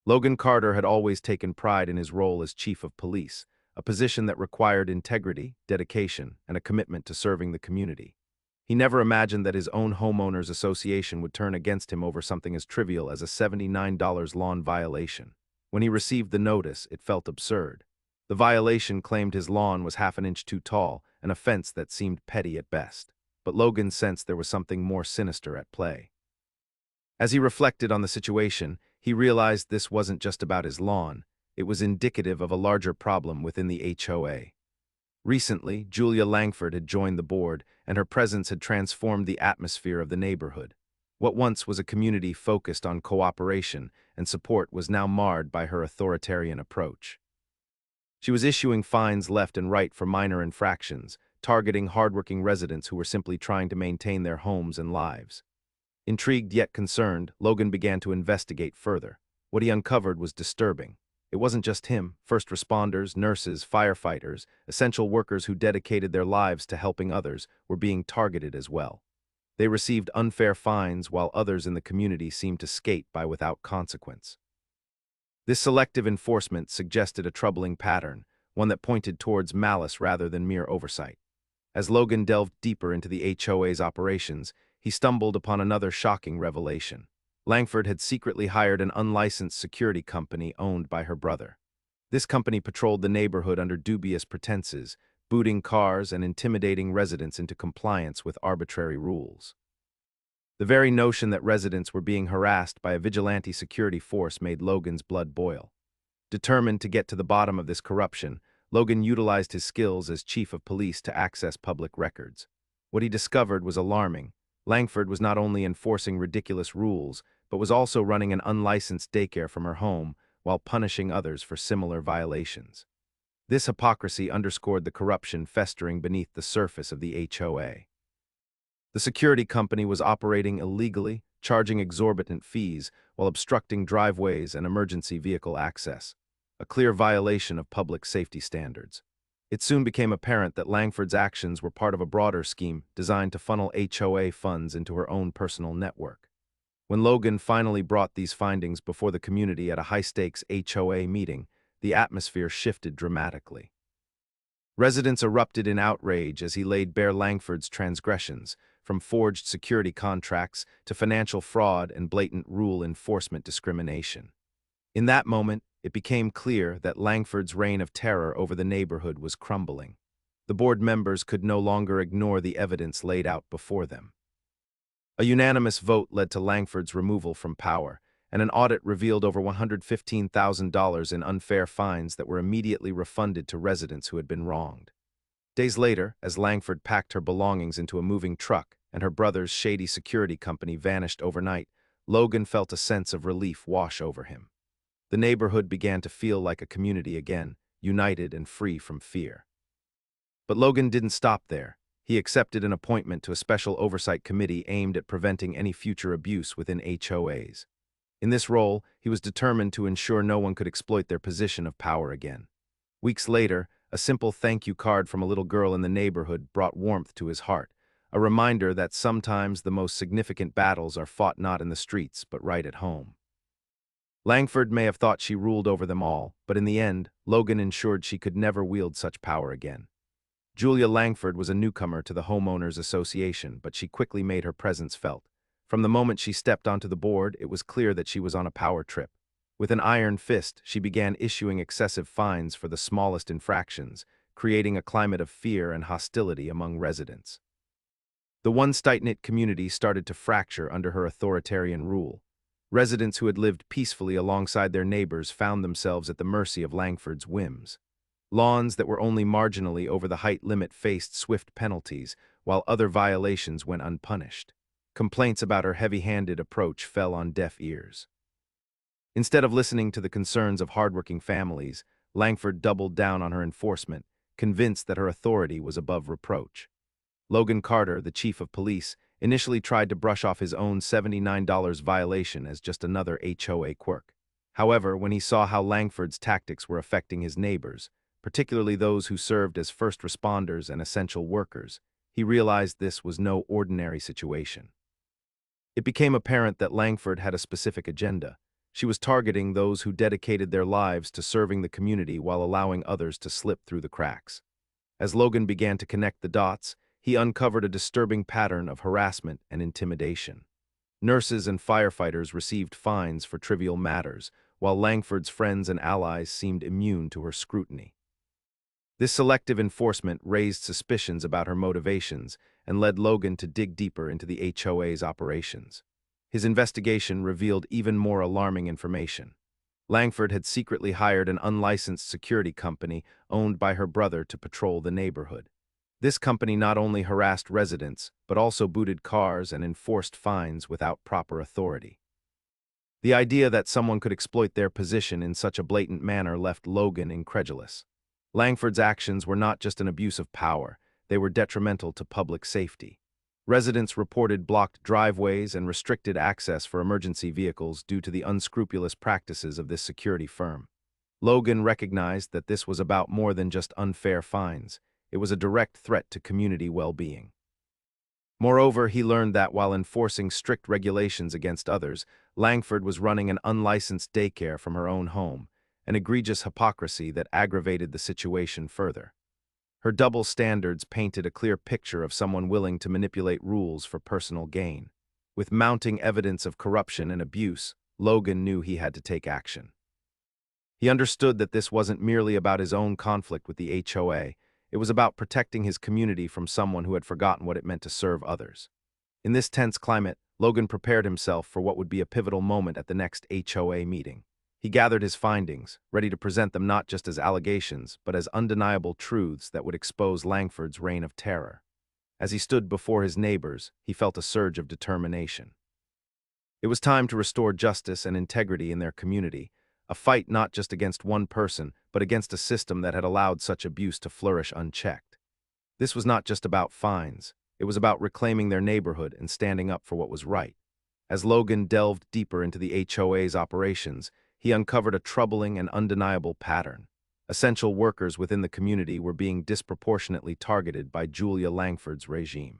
Logan Carter had always taken pride in his role as chief of police, a position that required integrity, dedication, and a commitment to serving the community. He never imagined that his own homeowners association would turn against him over something as trivial as a $79 lawn violation. When he received the notice, it felt absurd. The violation claimed his lawn was half an inch too tall, an offense that seemed petty at best. But Logan sensed there was something more sinister at play. As he reflected on the situation, he realized this wasn't just about his lawn. It was indicative of a larger problem within the HOA. Recently, Julia Langford had joined the board, and her presence had transformed the atmosphere of the neighborhood. What once was a community focused on cooperation and support was now marred by her authoritarian approach. She was issuing fines left and right for minor infractions, targeting hardworking residents who were simply trying to maintain their homes and lives. Intrigued yet concerned, Logan began to investigate further. What he uncovered was disturbing. It wasn't just him. First responders, nurses, firefighters, essential workers who dedicated their lives to helping others were being targeted as well. They received unfair fines while others in the community seemed to skate by without consequence. This selective enforcement suggested a troubling pattern, one that pointed towards malice rather than mere oversight. As Logan delved deeper into the HOA's operations, he stumbled upon another shocking revelation. Langford had secretly hired an unlicensed security company owned by her brother. This company patrolled the neighborhood under dubious pretenses, booting cars and intimidating residents into compliance with arbitrary rules. The very notion that residents were being harassed by a vigilante security force made Logan's blood boil. Determined to get to the bottom of this corruption, Logan utilized his skills as chief of police to access public records. What he discovered was alarming. Langford was not only enforcing ridiculous rules, but was also running an unlicensed daycare from her home while punishing others for similar violations. This hypocrisy underscored the corruption festering beneath the surface of the HOA. The security company was operating illegally, charging exorbitant fees while obstructing driveways and emergency vehicle access, a clear violation of public safety standards. It soon became apparent that Langford's actions were part of a broader scheme designed to funnel HOA funds into her own personal network. When Logan finally brought these findings before the community at a high-stakes HOA meeting, the atmosphere shifted dramatically. Residents erupted in outrage as he laid bare Langford's transgressions, from forged security contracts to financial fraud and blatant rule enforcement discrimination. In that moment, it became clear that Langford's reign of terror over the neighborhood was crumbling. The board members could no longer ignore the evidence laid out before them. A unanimous vote led to Langford's removal from power, and an audit revealed over $115,000 in unfair fines that were immediately refunded to residents who had been wronged. Days later, as Langford packed her belongings into a moving truck and her brother's shady security company vanished overnight, Logan felt a sense of relief wash over him. The neighborhood began to feel like a community again, united and free from fear. But Logan didn't stop there. He accepted an appointment to a special oversight committee aimed at preventing any future abuse within HOAs. In this role, he was determined to ensure no one could exploit their position of power again. Weeks later, a simple thank you card from a little girl in the neighborhood brought warmth to his heart, a reminder that sometimes the most significant battles are fought not in the streets but right at home. Langford may have thought she ruled over them all, but in the end, Logan ensured she could never wield such power again. Julia Langford was a newcomer to the Homeowners Association, but she quickly made her presence felt. From the moment she stepped onto the board, it was clear that she was on a power trip. With an iron fist, she began issuing excessive fines for the smallest infractions, creating a climate of fear and hostility among residents. The once tight-knit community started to fracture under her authoritarian rule. Residents who had lived peacefully alongside their neighbors found themselves at the mercy of Langford's whims. Lawns that were only marginally over the height limit faced swift penalties, while other violations went unpunished. Complaints about her heavy-handed approach fell on deaf ears. Instead of listening to the concerns of hardworking families, Langford doubled down on her enforcement, convinced that her authority was above reproach. Logan Carter, the chief of police, initially tried to brush off his own $79 violation as just another HOA quirk. However, when he saw how Langford's tactics were affecting his neighbors, particularly those who served as first responders and essential workers, he realized this was no ordinary situation. It became apparent that Langford had a specific agenda. She was targeting those who dedicated their lives to serving the community while allowing others to slip through the cracks. As Logan began to connect the dots, he uncovered a disturbing pattern of harassment and intimidation. Nurses and firefighters received fines for trivial matters, while Langford's friends and allies seemed immune to her scrutiny. This selective enforcement raised suspicions about her motivations and led Logan to dig deeper into the HOA's operations. His investigation revealed even more alarming information. Langford had secretly hired an unlicensed security company owned by her brother to patrol the neighborhood. This company not only harassed residents, but also booted cars and enforced fines without proper authority. The idea that someone could exploit their position in such a blatant manner left Logan incredulous. Langford's actions were not just an abuse of power, they were detrimental to public safety. Residents reported blocked driveways and restricted access for emergency vehicles due to the unscrupulous practices of this security firm. Logan recognized that this was about more than just unfair fines. It was a direct threat to community well-being. Moreover, he learned that while enforcing strict regulations against others, Langford was running an unlicensed daycare from her own home, an egregious hypocrisy that aggravated the situation further. Her double standards painted a clear picture of someone willing to manipulate rules for personal gain. With mounting evidence of corruption and abuse, Logan knew he had to take action. He understood that this wasn't merely about his own conflict with the HOA, it was about protecting his community from someone who had forgotten what it meant to serve others. In this tense climate, Logan prepared himself for what would be a pivotal moment at the next HOA meeting. He gathered his findings, ready to present them not just as allegations, but as undeniable truths that would expose Langford's reign of terror. As he stood before his neighbors, he felt a surge of determination. It was time to restore justice and integrity in their community, a fight not just against one person, but against a system that had allowed such abuse to flourish unchecked. This was not just about fines, it was about reclaiming their neighborhood and standing up for what was right. As Logan delved deeper into the HOA's operations, he uncovered a troubling and undeniable pattern. Essential workers within the community were being disproportionately targeted by Julia Langford's regime.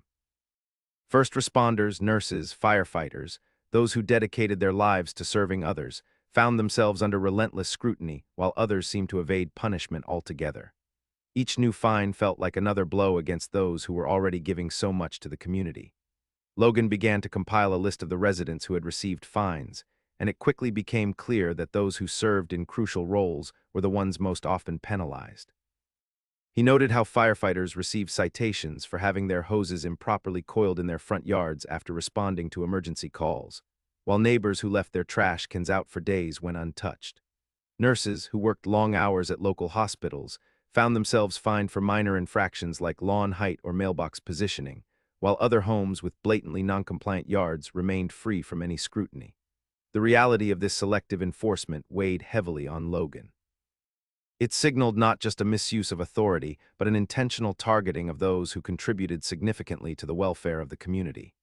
First responders, nurses, firefighters, those who dedicated their lives to serving others, found themselves under relentless scrutiny, while others seemed to evade punishment altogether. Each new fine felt like another blow against those who were already giving so much to the community. Logan began to compile a list of the residents who had received fines, and it quickly became clear that those who served in crucial roles were the ones most often penalized. He noted how firefighters received citations for having their hoses improperly coiled in their front yards after responding to emergency calls, while neighbors who left their trash cans out for days went untouched. Nurses, who worked long hours at local hospitals, found themselves fined for minor infractions like lawn height or mailbox positioning, while other homes with blatantly noncompliant yards remained free from any scrutiny. The reality of this selective enforcement weighed heavily on Logan. It signaled not just a misuse of authority, but an intentional targeting of those who contributed significantly to the welfare of the community.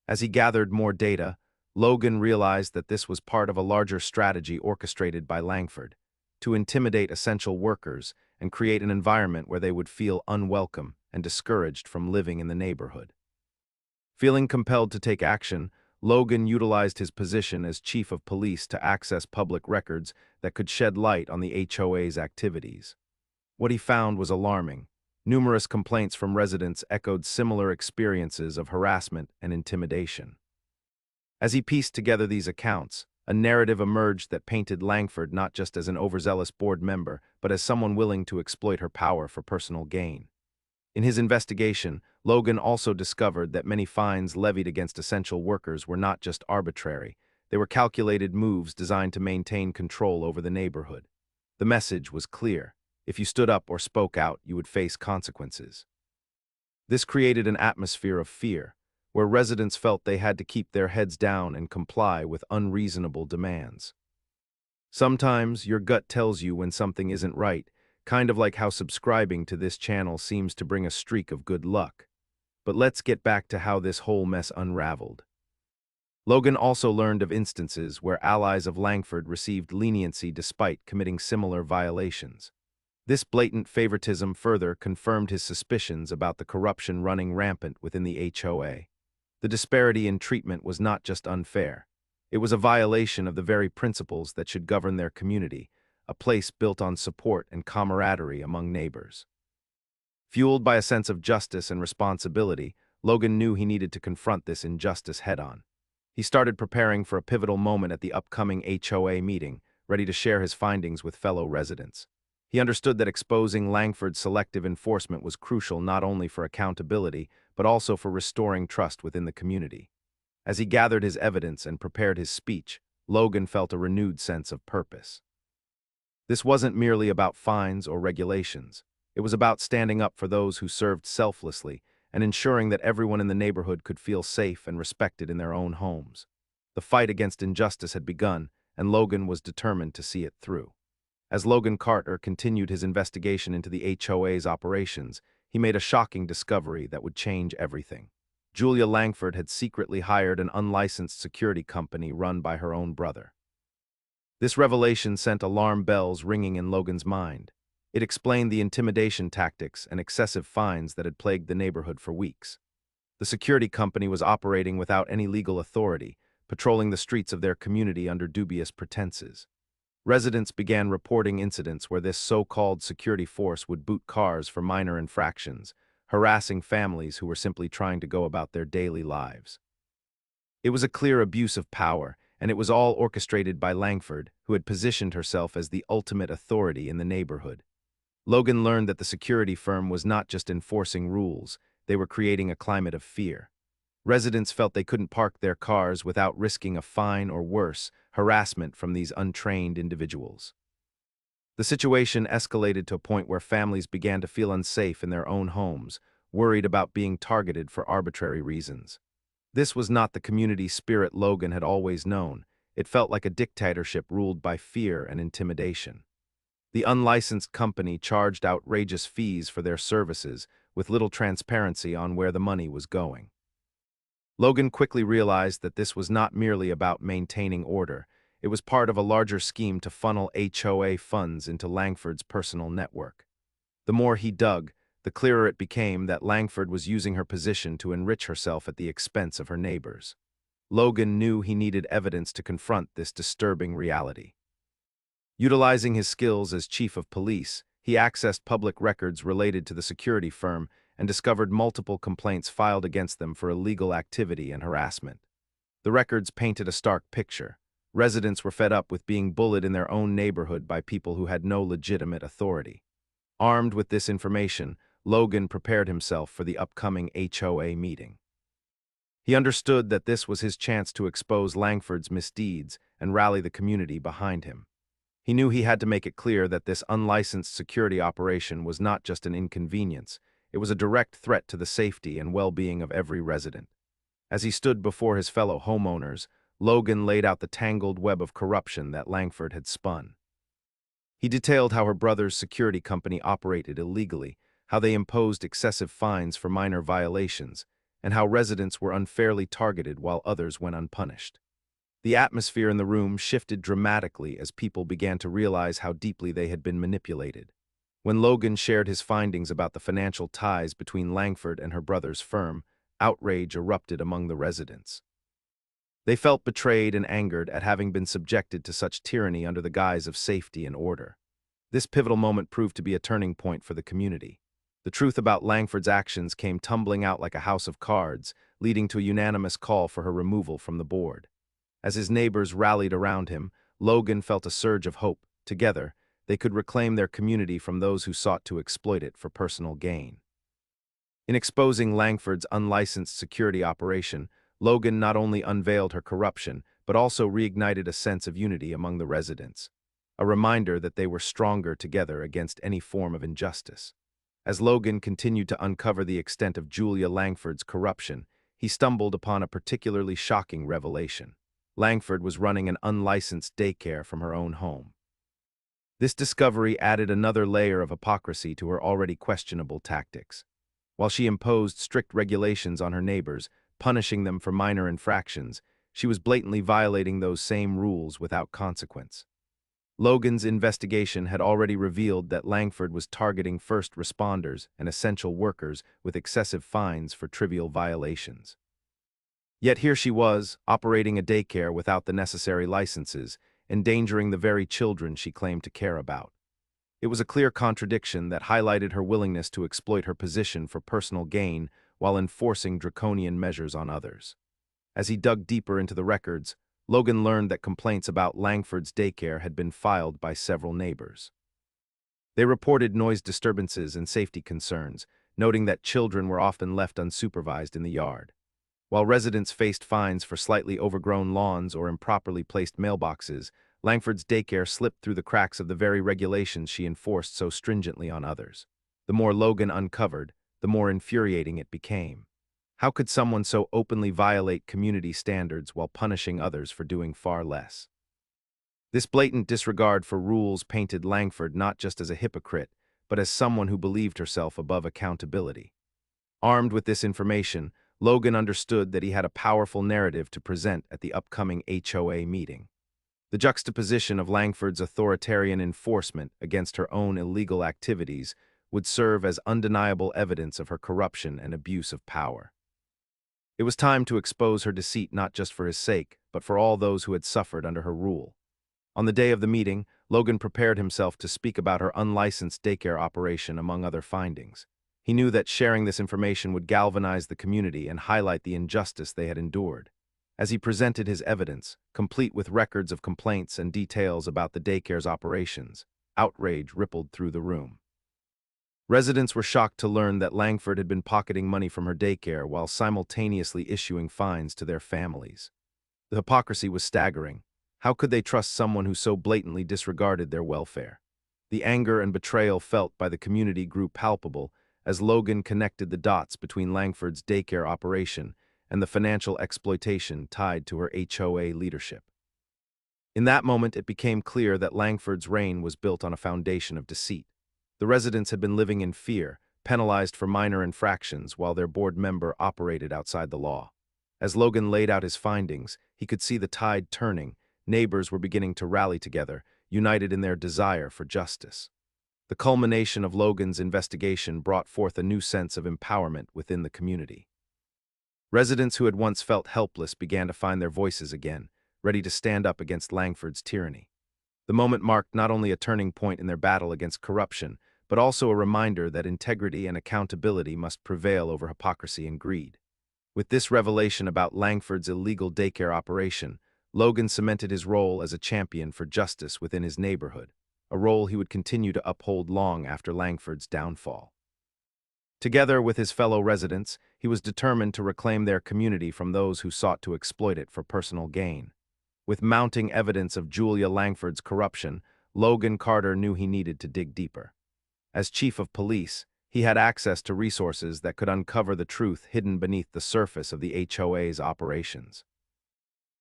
As he gathered more data, Logan realized that this was part of a larger strategy orchestrated by Langford, to intimidate essential workers and create an environment where they would feel unwelcome and discouraged from living in the neighborhood. Feeling compelled to take action, Logan utilized his position as chief of police to access public records that could shed light on the HOA's activities. What he found was alarming. Numerous complaints from residents echoed similar experiences of harassment and intimidation. As he pieced together these accounts, a narrative emerged that painted Langford not just as an overzealous board member, but as someone willing to exploit her power for personal gain. In his investigation, Logan also discovered that many fines levied against essential workers were not just arbitrary, they were calculated moves designed to maintain control over the neighborhood. The message was clear: if you stood up or spoke out, you would face consequences. This created an atmosphere of fear, where residents felt they had to keep their heads down and comply with unreasonable demands. Sometimes your gut tells you when something isn't right, kind of like how subscribing to this channel seems to bring a streak of good luck. But let's get back to how this whole mess unraveled. Logan also learned of instances where allies of Langford received leniency despite committing similar violations. This blatant favoritism further confirmed his suspicions about the corruption running rampant within the HOA. The disparity in treatment was not just unfair. It was a violation of the very principles that should govern their community, a place built on support and camaraderie among neighbors. Fueled by a sense of justice and responsibility, Logan knew he needed to confront this injustice head-on. He started preparing for a pivotal moment at the upcoming HOA meeting, ready to share his findings with fellow residents. He understood that exposing Langford's selective enforcement was crucial not only for accountability, but also for restoring trust within the community. As he gathered his evidence and prepared his speech, Logan felt a renewed sense of purpose. This wasn't merely about fines or regulations. It was about standing up for those who served selflessly and ensuring that everyone in the neighborhood could feel safe and respected in their own homes. The fight against injustice had begun, and Logan was determined to see it through. As Logan Carter continued his investigation into the HOA's operations, he made a shocking discovery that would change everything. Julia Langford had secretly hired an unlicensed security company run by her own brother. This revelation sent alarm bells ringing in Logan's mind. It explained the intimidation tactics and excessive fines that had plagued the neighborhood for weeks. The security company was operating without any legal authority, patrolling the streets of their community under dubious pretenses. Residents began reporting incidents where this so-called security force would boot cars for minor infractions, harassing families who were simply trying to go about their daily lives. It was a clear abuse of power, and it was all orchestrated by Langford, who had positioned herself as the ultimate authority in the neighborhood. Logan learned that the security firm was not just enforcing rules, they were creating a climate of fear. Residents felt they couldn't park their cars without risking a fine or worse, harassment from these untrained individuals. The situation escalated to a point where families began to feel unsafe in their own homes, worried about being targeted for arbitrary reasons. This was not the community spirit Logan had always known. It felt like a dictatorship ruled by fear and intimidation. The unlicensed company charged outrageous fees for their services, with little transparency on where the money was going. Logan quickly realized that this was not merely about maintaining order. It was part of a larger scheme to funnel HOA funds into Langford's personal network. The more he dug, the clearer it became that Langford was using her position to enrich herself at the expense of her neighbors. Logan knew he needed evidence to confront this disturbing reality. Utilizing his skills as chief of police, he accessed public records related to the security firm and discovered multiple complaints filed against them for illegal activity and harassment. The records painted a stark picture. Residents were fed up with being bullied in their own neighborhood by people who had no legitimate authority. Armed with this information, Logan prepared himself for the upcoming HOA meeting. He understood that this was his chance to expose Langford's misdeeds and rally the community behind him. He knew he had to make it clear that this unlicensed security operation was not just an inconvenience, it was a direct threat to the safety and well-being of every resident. As he stood before his fellow homeowners, Logan laid out the tangled web of corruption that Langford had spun. He detailed how her brother's security company operated illegally, how they imposed excessive fines for minor violations, and how residents were unfairly targeted while others went unpunished. The atmosphere in the room shifted dramatically as people began to realize how deeply they had been manipulated. When Logan shared his findings about the financial ties between Langford and her brother's firm, outrage erupted among the residents. They felt betrayed and angered at having been subjected to such tyranny under the guise of safety and order. This pivotal moment proved to be a turning point for the community. The truth about Langford's actions came tumbling out like a house of cards, leading to a unanimous call for her removal from the board. As his neighbors rallied around him, Logan felt a surge of hope. Together, they could reclaim their community from those who sought to exploit it for personal gain. In exposing Langford's unlicensed security operation, Logan not only unveiled her corruption, but also reignited a sense of unity among the residents, a reminder that they were stronger together against any form of injustice. As Logan continued to uncover the extent of Julia Langford's corruption, he stumbled upon a particularly shocking revelation. Langford was running an unlicensed daycare from her own home. This discovery added another layer of hypocrisy to her already questionable tactics. While she imposed strict regulations on her neighbors, punishing them for minor infractions, she was blatantly violating those same rules without consequence. Logan's investigation had already revealed that Langford was targeting first responders and essential workers with excessive fines for trivial violations. Yet here she was, operating a daycare without the necessary licenses, endangering the very children she claimed to care about. It was a clear contradiction that highlighted her willingness to exploit her position for personal gain while enforcing draconian measures on others. As he dug deeper into the records, Logan learned that complaints about Langford's daycare had been filed by several neighbors. They reported noise disturbances and safety concerns, noting that children were often left unsupervised in the yard. While residents faced fines for slightly overgrown lawns or improperly placed mailboxes, Langford's daycare slipped through the cracks of the very regulations she enforced so stringently on others. The more Logan uncovered, the more infuriating it became. How could someone so openly violate community standards while punishing others for doing far less? This blatant disregard for rules painted Langford not just as a hypocrite, but as someone who believed herself above accountability. Armed with this information, Logan understood that he had a powerful narrative to present at the upcoming HOA meeting. The juxtaposition of Langford's authoritarian enforcement against her own illegal activities would serve as undeniable evidence of her corruption and abuse of power. It was time to expose her deceit not just for his sake, but for all those who had suffered under her rule. On the day of the meeting, Logan prepared himself to speak about her unlicensed daycare operation among other findings. He knew that sharing this information would galvanize the community and highlight the injustice they had endured. As he presented his evidence, complete with records of complaints and details about the daycare's operations, outrage rippled through the room. Residents were shocked to learn that Langford had been pocketing money from her daycare while simultaneously issuing fines to their families. The hypocrisy was staggering. How could they trust someone who so blatantly disregarded their welfare? The anger and betrayal felt by the community grew palpable as Logan connected the dots between Langford's daycare operation and the financial exploitation tied to her HOA leadership. In that moment, it became clear that Langford's reign was built on a foundation of deceit. The residents had been living in fear, penalized for minor infractions while their board member operated outside the law. As Logan laid out his findings, he could see the tide turning. Neighbors were beginning to rally together, united in their desire for justice. The culmination of Logan's investigation brought forth a new sense of empowerment within the community. Residents who had once felt helpless began to find their voices again, ready to stand up against Langford's tyranny. The moment marked not only a turning point in their battle against corruption, but also a reminder that integrity and accountability must prevail over hypocrisy and greed. With this revelation about Langford's illegal daycare operation, Logan cemented his role as a champion for justice within his neighborhood, a role he would continue to uphold long after Langford's downfall. Together with his fellow residents, he was determined to reclaim their community from those who sought to exploit it for personal gain. With mounting evidence of Julia Langford's corruption, Logan Carter knew he needed to dig deeper. As chief of police, he had access to resources that could uncover the truth hidden beneath the surface of the HOA's operations.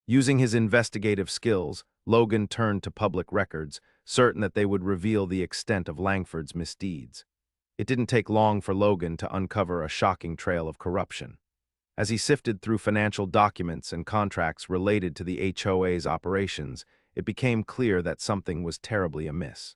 Using his investigative skills, Logan turned to public records, certain that they would reveal the extent of Langford's misdeeds. It didn't take long for Logan to uncover a shocking trail of corruption. As he sifted through financial documents and contracts related to the HOA's operations, it became clear that something was terribly amiss.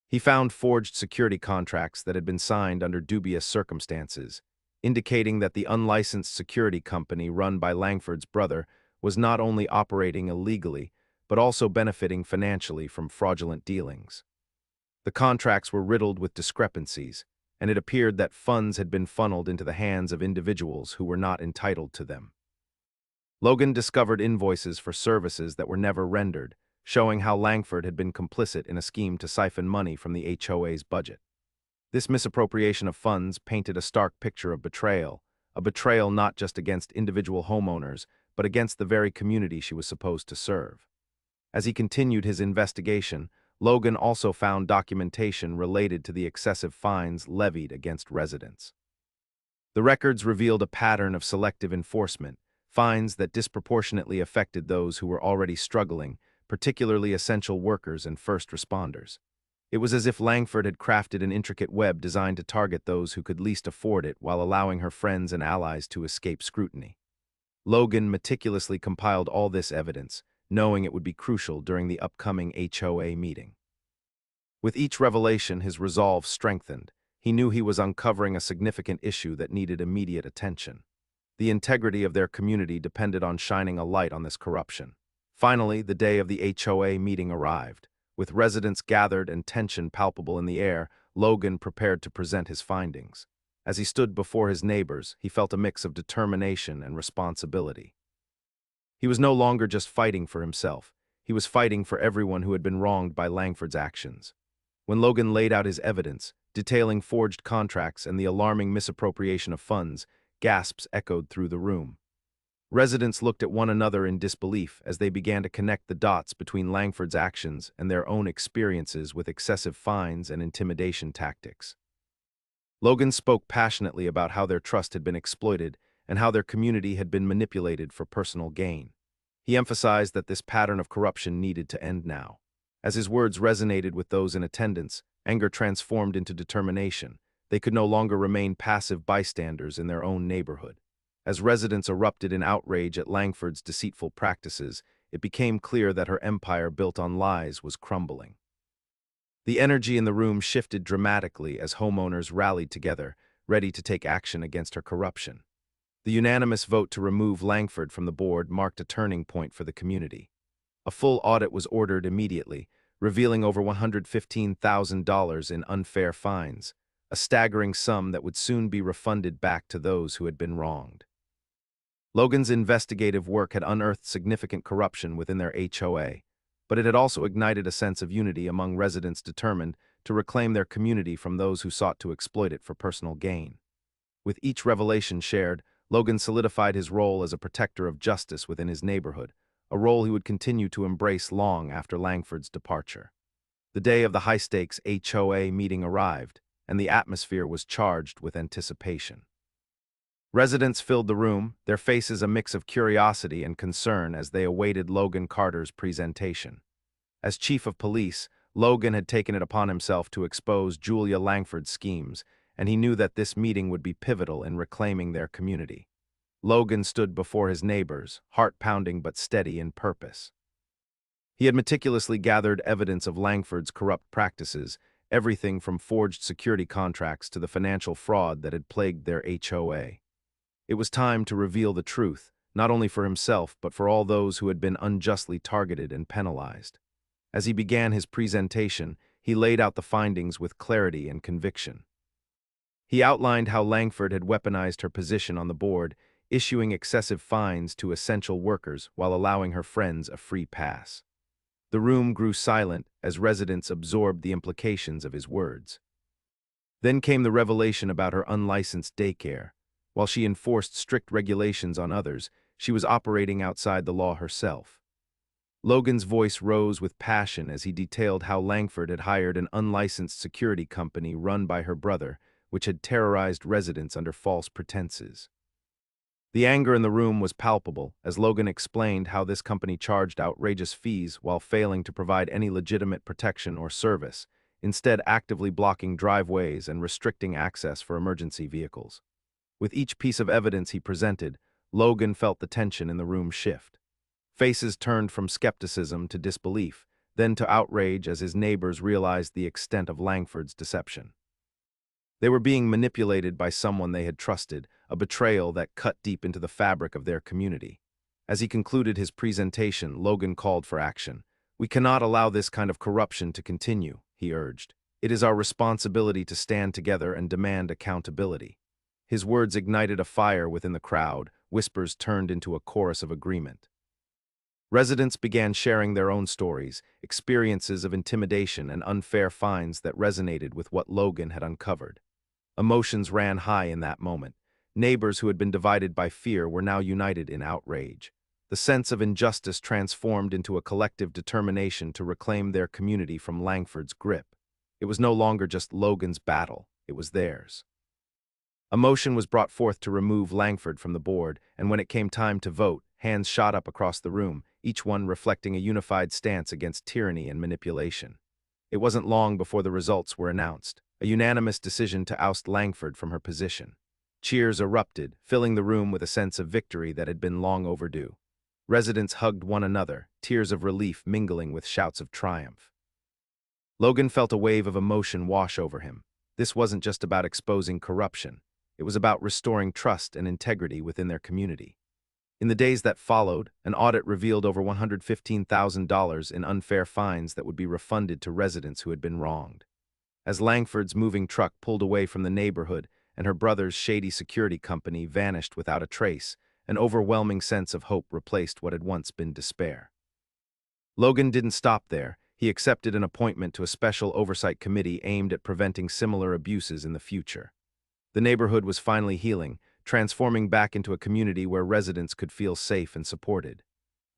He found forged security contracts that had been signed under dubious circumstances, indicating that the unlicensed security company run by Langford's brother was not only operating illegally, but also benefiting financially from fraudulent dealings. The contracts were riddled with discrepancies, and it appeared that funds had been funneled into the hands of individuals who were not entitled to them. Logan discovered invoices for services that were never rendered, showing how Langford had been complicit in a scheme to siphon money from the HOA's budget. This misappropriation of funds painted a stark picture of betrayal, a betrayal not just against individual homeowners, but against the very community she was supposed to serve. As he continued his investigation, Logan also found documentation related to the excessive fines levied against residents. The records revealed a pattern of selective enforcement, fines that disproportionately affected those who were already struggling, particularly essential workers and first responders. It was as if Langford had crafted an intricate web designed to target those who could least afford it while allowing her friends and allies to escape scrutiny. Logan meticulously compiled all this evidence, knowing it would be crucial during the upcoming HOA meeting. With each revelation, his resolve strengthened. He knew he was uncovering a significant issue that needed immediate attention. The integrity of their community depended on shining a light on this corruption. Finally, the day of the HOA meeting arrived. With residents gathered and tension palpable in the air, Logan prepared to present his findings. As he stood before his neighbors, he felt a mix of determination and responsibility. He was no longer just fighting for himself. He was fighting for everyone who had been wronged by Langford's actions. When Logan laid out his evidence, detailing forged contracts and the alarming misappropriation of funds, gasps echoed through the room. Residents looked at one another in disbelief as they began to connect the dots between Langford's actions and their own experiences with excessive fines and intimidation tactics. Logan spoke passionately about how their trust had been exploited and how their community had been manipulated for personal gain. He emphasized that this pattern of corruption needed to end now. As his words resonated with those in attendance, anger transformed into determination. They could no longer remain passive bystanders in their own neighborhood. As residents erupted in outrage at Langford's deceitful practices, it became clear that her empire built on lies was crumbling. The energy in the room shifted dramatically as homeowners rallied together, ready to take action against her corruption. The unanimous vote to remove Langford from the board marked a turning point for the community. A full audit was ordered immediately, revealing over $115,000 in unfair fines, a staggering sum that would soon be refunded back to those who had been wronged. Logan's investigative work had unearthed significant corruption within their HOA, but it had also ignited a sense of unity among residents determined to reclaim their community from those who sought to exploit it for personal gain. With each revelation shared, Logan solidified his role as a protector of justice within his neighborhood, a role he would continue to embrace long after Langford's departure. The day of the high-stakes HOA meeting arrived, and the atmosphere was charged with anticipation. Residents filled the room, their faces a mix of curiosity and concern as they awaited Logan Carter's presentation. As chief of police, Logan had taken it upon himself to expose Julia Langford's schemes, and he knew that this meeting would be pivotal in reclaiming their community. Logan stood before his neighbors, heart-pounding but steady in purpose. He had meticulously gathered evidence of Langford's corrupt practices, everything from forged security contracts to the financial fraud that had plagued their HOA. It was time to reveal the truth, not only for himself but for all those who had been unjustly targeted and penalized. As he began his presentation, he laid out the findings with clarity and conviction. He outlined how Langford had weaponized her position on the board, issuing excessive fines to essential workers while allowing her friends a free pass. The room grew silent as residents absorbed the implications of his words. Then came the revelation about her unlicensed daycare. While she enforced strict regulations on others, she was operating outside the law herself. Logan's voice rose with passion as he detailed how Langford had hired an unlicensed security company run by her brother, which had terrorized residents under false pretenses. The anger in the room was palpable as Logan explained how this company charged outrageous fees while failing to provide any legitimate protection or service, instead actively blocking driveways and restricting access for emergency vehicles. With each piece of evidence he presented, Logan felt the tension in the room shift. Faces turned from skepticism to disbelief, then to outrage as his neighbors realized the extent of Langford's deception. They were being manipulated by someone they had trusted, a betrayal that cut deep into the fabric of their community. As he concluded his presentation, Logan called for action. "We cannot allow this kind of corruption to continue," he urged. "It is our responsibility to stand together and demand accountability." His words ignited a fire within the crowd, whispers turned into a chorus of agreement. Residents began sharing their own stories, experiences of intimidation and unfair fines that resonated with what Logan had uncovered. Emotions ran high in that moment. Neighbors who had been divided by fear were now united in outrage. The sense of injustice transformed into a collective determination to reclaim their community from Langford's grip. It was no longer just Logan's battle, it was theirs. A motion was brought forth to remove Langford from the board, and when it came time to vote, hands shot up across the room, each one reflecting a unified stance against tyranny and manipulation. It wasn't long before the results were announced, a unanimous decision to oust Langford from her position. Cheers erupted, filling the room with a sense of victory that had been long overdue. Residents hugged one another, tears of relief mingling with shouts of triumph. Logan felt a wave of emotion wash over him. This wasn't just about exposing corruption. It was about restoring trust and integrity within their community. In the days that followed, an audit revealed over $115,000 in unfair fines that would be refunded to residents who had been wronged. As Langford's moving truck pulled away from the neighborhood and her brother's shady security company vanished without a trace, an overwhelming sense of hope replaced what had once been despair. Logan didn't stop there. He accepted an appointment to a special oversight committee aimed at preventing similar abuses in the future. The neighborhood was finally healing, transforming back into a community where residents could feel safe and supported.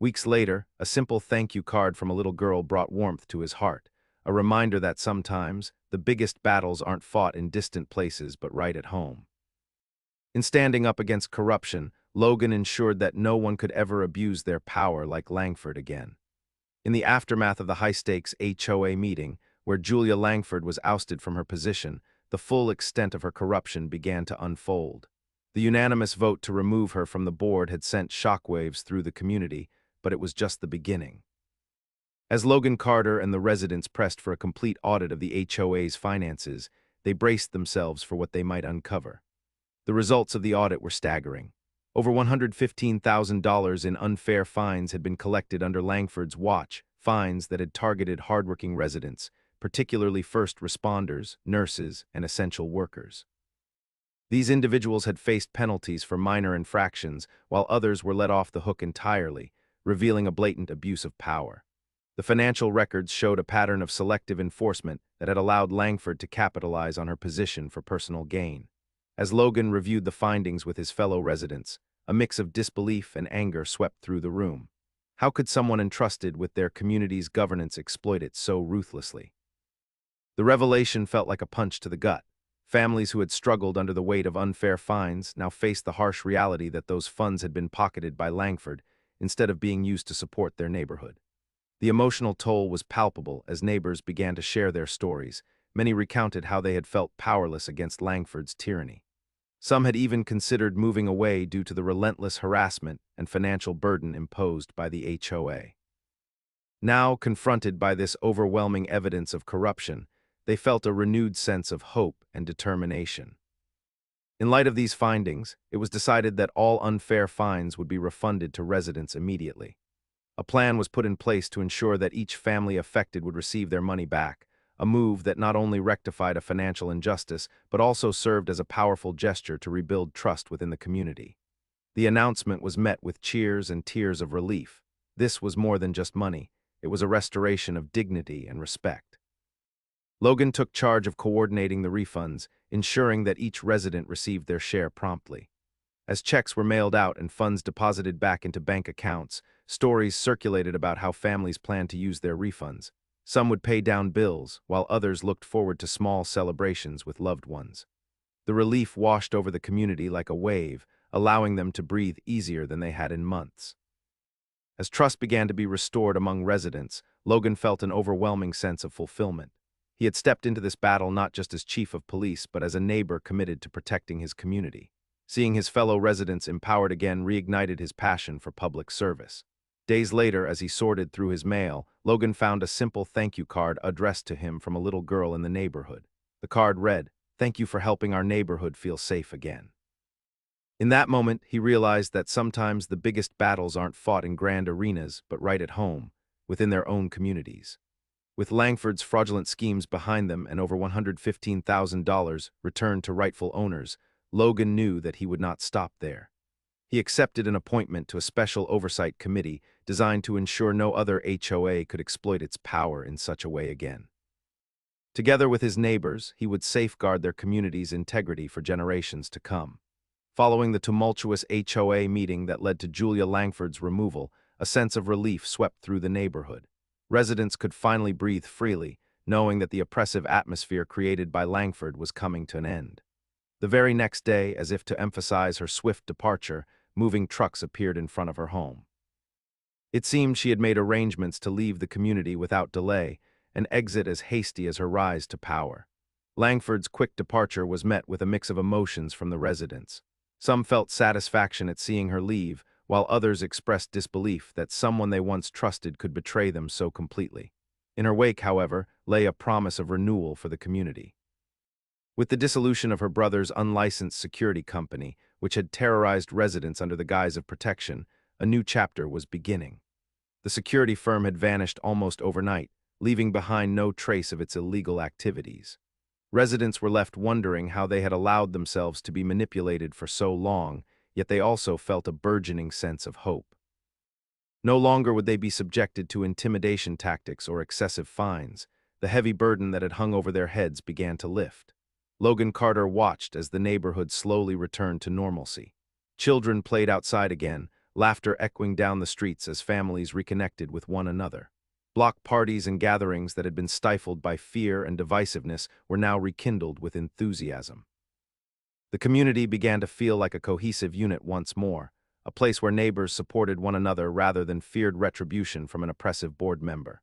Weeks later, a simple thank you card from a little girl brought warmth to his heart, a reminder that sometimes the biggest battles aren't fought in distant places but right at home. In standing up against corruption, Logan ensured that no one could ever abuse their power like Langford again. In the aftermath of the high-stakes HOA meeting, where Julia Langford was ousted from her position, the full extent of her corruption began to unfold. The unanimous vote to remove her from the board had sent shockwaves through the community, but it was just the beginning. As Logan Carter and the residents pressed for a complete audit of the HOA's finances, they braced themselves for what they might uncover. The results of the audit were staggering. Over $115,000 in unfair fines had been collected under Langford's watch, fines that had targeted hardworking residents, particularly first responders, nurses, and essential workers. These individuals had faced penalties for minor infractions, while others were let off the hook entirely, revealing a blatant abuse of power. The financial records showed a pattern of selective enforcement that had allowed Langford to capitalize on her position for personal gain. As Logan reviewed the findings with his fellow residents, a mix of disbelief and anger swept through the room. How could someone entrusted with their community's governance exploit it so ruthlessly? The revelation felt like a punch to the gut. Families who had struggled under the weight of unfair fines now faced the harsh reality that those funds had been pocketed by Langford instead of being used to support their neighborhood. The emotional toll was palpable as neighbors began to share their stories. Many recounted how they had felt powerless against Langford's tyranny. Some had even considered moving away due to the relentless harassment and financial burden imposed by the HOA. Now, confronted by this overwhelming evidence of corruption, they felt a renewed sense of hope and determination. In light of these findings, it was decided that all unfair fines would be refunded to residents immediately. A plan was put in place to ensure that each family affected would receive their money back, a move that not only rectified a financial injustice but also served as a powerful gesture to rebuild trust within the community. The announcement was met with cheers and tears of relief. This was more than just money. It was a restoration of dignity and respect. Logan took charge of coordinating the refunds, ensuring that each resident received their share promptly. As checks were mailed out and funds deposited back into bank accounts, stories circulated about how families planned to use their refunds. Some would pay down bills, while others looked forward to small celebrations with loved ones. The relief washed over the community like a wave, allowing them to breathe easier than they had in months. As trust began to be restored among residents, Logan felt an overwhelming sense of fulfillment. He had stepped into this battle not just as chief of police, but as a neighbor committed to protecting his community. Seeing his fellow residents empowered again reignited his passion for public service. Days later, as he sorted through his mail, Logan found a simple thank you card addressed to him from a little girl in the neighborhood. The card read, "Thank you for helping our neighborhood feel safe again." In that moment, he realized that sometimes the biggest battles aren't fought in grand arenas, but right at home, within their own communities. With Langford's fraudulent schemes behind them and over $115,000 returned to rightful owners, Logan knew that he would not stop there. He accepted an appointment to a special oversight committee designed to ensure no other HOA could exploit its power in such a way again. Together with his neighbors, he would safeguard their community's integrity for generations to come. Following the tumultuous HOA meeting that led to Julia Langford's removal, a sense of relief swept through the neighborhood. Residents could finally breathe freely, knowing that the oppressive atmosphere created by Langford was coming to an end. The very next day, as if to emphasize her swift departure, moving trucks appeared in front of her home. It seemed she had made arrangements to leave the community without delay, an exit as hasty as her rise to power. Langford's quick departure was met with a mix of emotions from the residents. Some felt satisfaction at seeing her leave, while others expressed disbelief that someone they once trusted could betray them so completely. In her wake, however, lay a promise of renewal for the community. With the dissolution of her brother's unlicensed security company, which had terrorized residents under the guise of protection, a new chapter was beginning. The security firm had vanished almost overnight, leaving behind no trace of its illegal activities. Residents were left wondering how they had allowed themselves to be manipulated for so long, yet they also felt a burgeoning sense of hope. No longer would they be subjected to intimidation tactics or excessive fines. The heavy burden that had hung over their heads began to lift. Logan Carter watched as the neighborhood slowly returned to normalcy. Children played outside again, laughter echoing down the streets as families reconnected with one another. Block parties and gatherings that had been stifled by fear and divisiveness were now rekindled with enthusiasm. The community began to feel like a cohesive unit once more, a place where neighbors supported one another rather than feared retribution from an oppressive board member.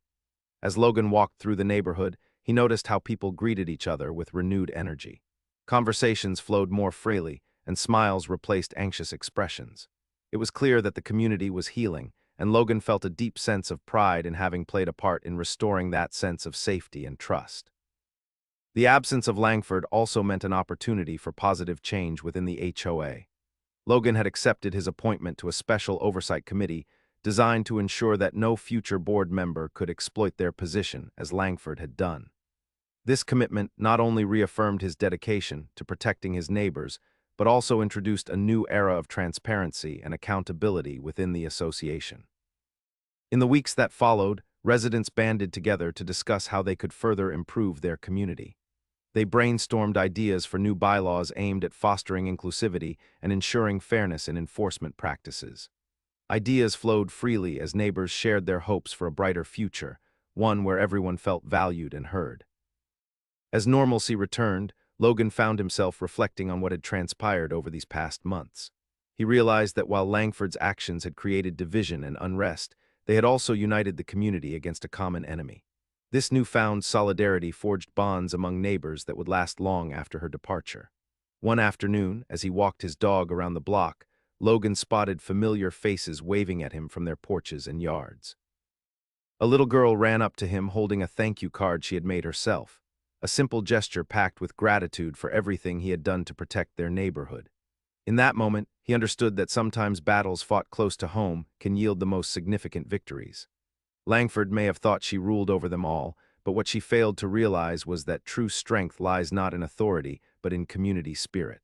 As Logan walked through the neighborhood, he noticed how people greeted each other with renewed energy. Conversations flowed more freely, and smiles replaced anxious expressions. It was clear that the community was healing, and Logan felt a deep sense of pride in having played a part in restoring that sense of safety and trust. The absence of Langford also meant an opportunity for positive change within the HOA. Logan had accepted his appointment to a special oversight committee designed to ensure that no future board member could exploit their position as Langford had done. This commitment not only reaffirmed his dedication to protecting his neighbors, but also introduced a new era of transparency and accountability within the association. In the weeks that followed, residents banded together to discuss how they could further improve their community. They brainstormed ideas for new bylaws aimed at fostering inclusivity and ensuring fairness in enforcement practices. Ideas flowed freely as neighbors shared their hopes for a brighter future, one where everyone felt valued and heard. As normalcy returned, Logan found himself reflecting on what had transpired over these past months. He realized that while Langford's actions had created division and unrest, they had also united the community against a common enemy. This newfound solidarity forged bonds among neighbors that would last long after her departure. One afternoon, as he walked his dog around the block, Logan spotted familiar faces waving at him from their porches and yards. A little girl ran up to him holding a thank you card she had made herself, a simple gesture packed with gratitude for everything he had done to protect their neighborhood. In that moment, he understood that sometimes battles fought close to home can yield the most significant victories. Langford may have thought she ruled over them all, but what she failed to realize was that true strength lies not in authority, but in community spirit.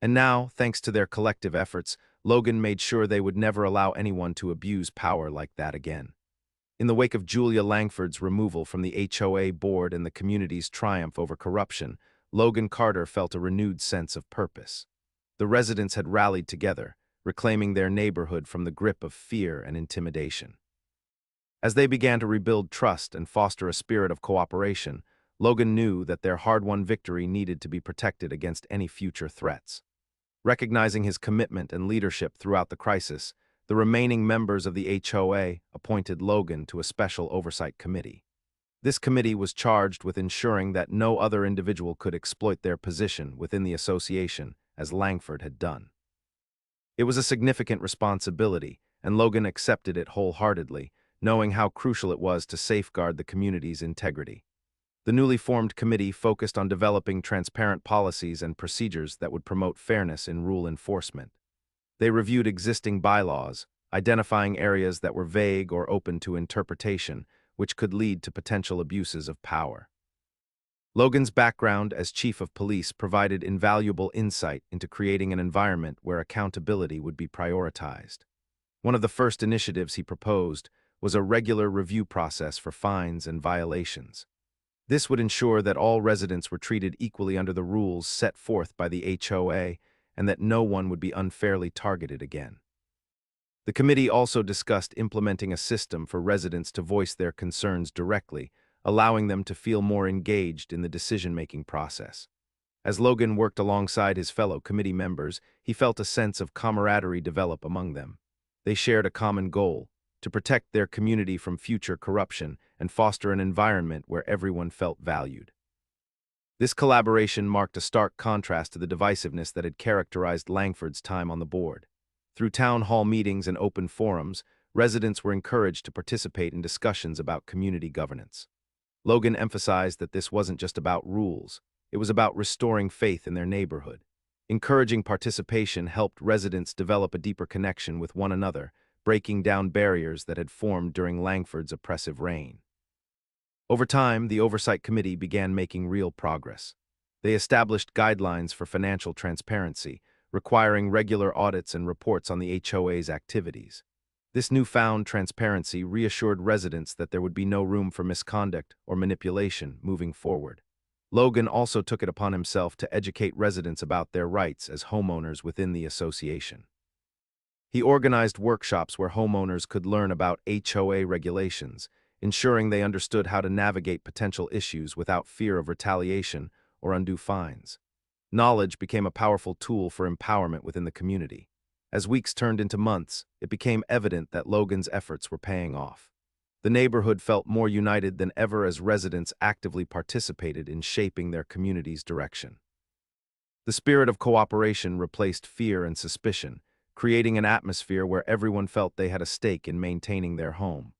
And now, thanks to their collective efforts, Logan made sure they would never allow anyone to abuse power like that again. In the wake of Julia Langford's removal from the HOA board and the community's triumph over corruption, Logan Carter felt a renewed sense of purpose. The residents had rallied together, reclaiming their neighborhood from the grip of fear and intimidation. As they began to rebuild trust and foster a spirit of cooperation, Logan knew that their hard-won victory needed to be protected against any future threats. Recognizing his commitment and leadership throughout the crisis, the remaining members of the HOA appointed Logan to a special oversight committee. This committee was charged with ensuring that no other individual could exploit their position within the association, as Langford had done. It was a significant responsibility, and Logan accepted it wholeheartedly, knowing how crucial it was to safeguard the community's integrity. The newly formed committee focused on developing transparent policies and procedures that would promote fairness in rule enforcement. They reviewed existing bylaws, identifying areas that were vague or open to interpretation, which could lead to potential abuses of power. Logan's background as chief of police provided invaluable insight into creating an environment where accountability would be prioritized. One of the first initiatives he proposed was a regular review process for fines and violations. This would ensure that all residents were treated equally under the rules set forth by the HOA and that no one would be unfairly targeted again. The committee also discussed implementing a system for residents to voice their concerns directly, allowing them to feel more engaged in the decision-making process. As Logan worked alongside his fellow committee members, he felt a sense of camaraderie develop among them. They shared a common goal: to protect their community from future corruption and foster an environment where everyone felt valued. This collaboration marked a stark contrast to the divisiveness that had characterized Langford's time on the board. Through town hall meetings and open forums, residents were encouraged to participate in discussions about community governance. Logan emphasized that this wasn't just about rules, It was about restoring faith in their neighborhood. Encouraging participation helped residents develop a deeper connection with one another, breaking down barriers that had formed during Langford's oppressive reign. Over time, the Oversight Committee began making real progress. They established guidelines for financial transparency, requiring regular audits and reports on the HOA's activities. This newfound transparency reassured residents that there would be no room for misconduct or manipulation moving forward. Logan also took it upon himself to educate residents about their rights as homeowners within the association. He organized workshops where homeowners could learn about HOA regulations, ensuring they understood how to navigate potential issues without fear of retaliation or undue fines. Knowledge became a powerful tool for empowerment within the community. As weeks turned into months, it became evident that Logan's efforts were paying off. The neighborhood felt more united than ever as residents actively participated in shaping their community's direction. The spirit of cooperation replaced fear and suspicion, creating an atmosphere where everyone felt they had a stake in maintaining their home.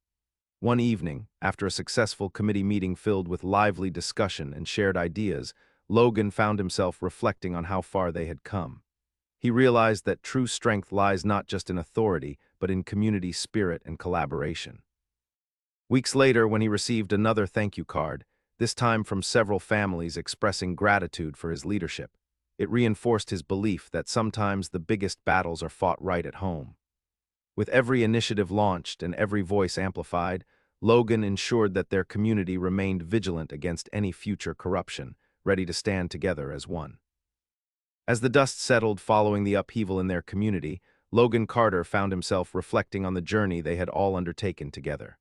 One evening, after a successful committee meeting filled with lively discussion and shared ideas, Logan found himself reflecting on how far they had come. He realized that true strength lies not just in authority, but in community spirit and collaboration. Weeks later, when he received another thank you card, this time from several families expressing gratitude for his leadership, it reinforced his belief that sometimes the biggest battles are fought right at home. With every initiative launched and every voice amplified, Logan ensured that their community remained vigilant against any future corruption, ready to stand together as one. As the dust settled following the upheaval in their community, Logan Carter found himself reflecting on the journey they had all undertaken together.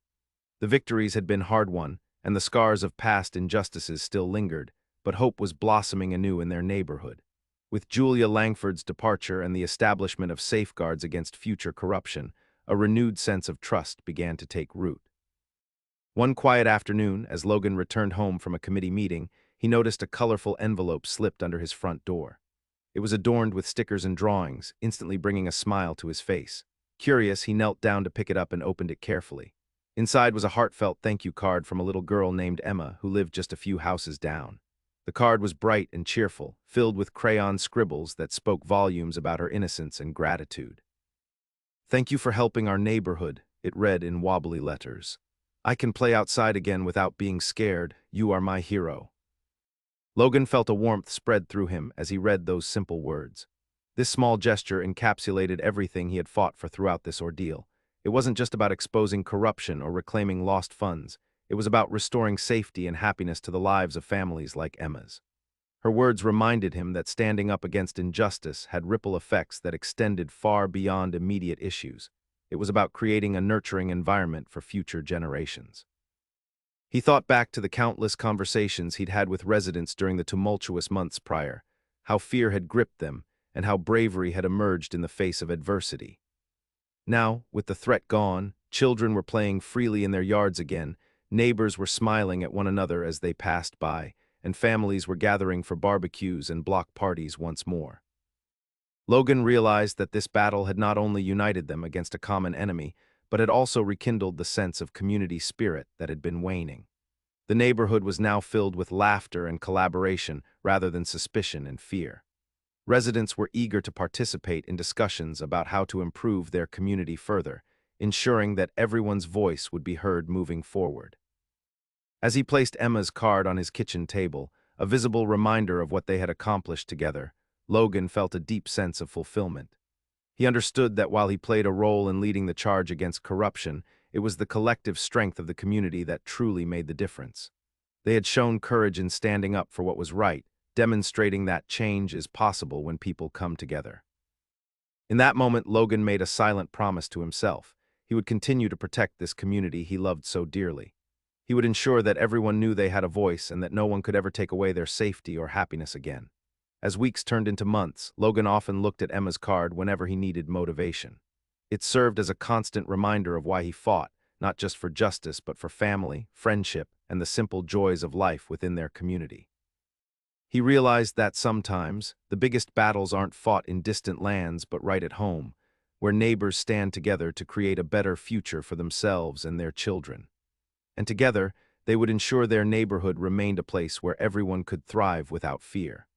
The victories had been hard-won, and the scars of past injustices still lingered, but hope was blossoming anew in their neighborhood. With Julia Langford's departure and the establishment of safeguards against future corruption, a renewed sense of trust began to take root. One quiet afternoon, as Logan returned home from a committee meeting, he noticed a colorful envelope slipped under his front door. It was adorned with stickers and drawings, instantly bringing a smile to his face. Curious, he knelt down to pick it up and opened it carefully. Inside was a heartfelt thank you card from a little girl named Emma who lived just a few houses down. The card was bright and cheerful, filled with crayon scribbles that spoke volumes about her innocence and gratitude. "Thank you for helping our neighborhood," it read in wobbly letters. "I can play outside again without being scared. You are my hero." Logan felt a warmth spread through him as he read those simple words. This small gesture encapsulated everything he had fought for throughout this ordeal. It wasn't just about exposing corruption or reclaiming lost funds. It was about restoring safety and happiness to the lives of families like Emma's. Her words reminded him that standing up against injustice had ripple effects that extended far beyond immediate issues. It was about creating a nurturing environment for future generations. He thought back to the countless conversations he'd had with residents during the tumultuous months prior, how fear had gripped them, and how bravery had emerged in the face of adversity. Now, with the threat gone, children were playing freely in their yards again, neighbors were smiling at one another as they passed by, and families were gathering for barbecues and block parties once more. Logan realized that this battle had not only united them against a common enemy, but had also rekindled the sense of community spirit that had been waning. The neighborhood was now filled with laughter and collaboration rather than suspicion and fear. Residents were eager to participate in discussions about how to improve their community further, ensuring that everyone's voice would be heard moving forward. As he placed Emma's card on his kitchen table, a visible reminder of what they had accomplished together, Logan felt a deep sense of fulfillment. He understood that while he played a role in leading the charge against corruption, it was the collective strength of the community that truly made the difference. They had shown courage in standing up for what was right, demonstrating that change is possible when people come together. In that moment, Logan made a silent promise to himself. He would continue to protect this community he loved so dearly. He would ensure that everyone knew they had a voice and that no one could ever take away their safety or happiness again. As weeks turned into months, Logan often looked at Emma's card whenever he needed motivation. It served as a constant reminder of why he fought, not just for justice but for family, friendship, and the simple joys of life within their community. He realized that sometimes, the biggest battles aren't fought in distant lands but right at home, where neighbors stand together to create a better future for themselves and their children. And together, They would ensure their neighborhood remained a place where everyone could thrive without fear.